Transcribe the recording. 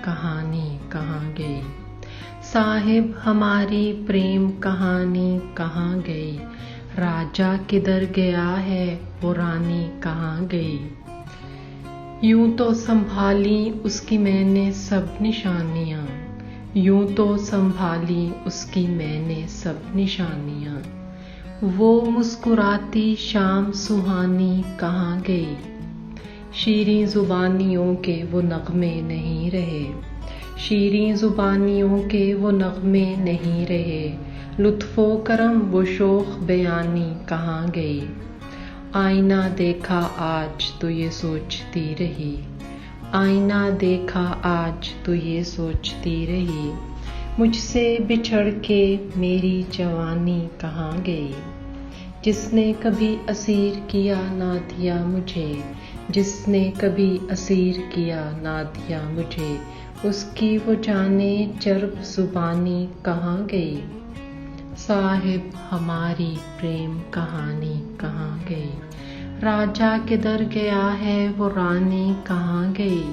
कहानी कहाँ गई। साहिब हमारी प्रेम कहानी कहाँ गई। राजा किधर गया है वो रानी कहाँ गई। यूं तो संभाली उसकी मैंने सब निशानियाँ, यूं तो संभाली उसकी मैंने सब निशानियाँ। वो मुस्कुराती शाम सुहानी कहाँ गई। शीरीं जुबानियों के वो नगमे नहीं रहे, शीरीं जुबानियों के वो नगमे नहीं रहे। लुत्फ़ो करम वो शोख बयानी कहाँ गई। आईना देखा आज तो ये सोचती रही, आईना देखा आज तो ये सोचती रही। मुझसे बिछड़ के मेरी जवानी कहाँ गई। जिसने कभी असीर किया ना दिया मुझे, जिसने कभी असीर किया ना दिया मुझे। उसकी वो जाने चर्ब जुबानी कहाँ गई। साहिब हमारी प्रेम कहानी कहाँ गई। राजा किधर गया है वो रानी कहाँ गई।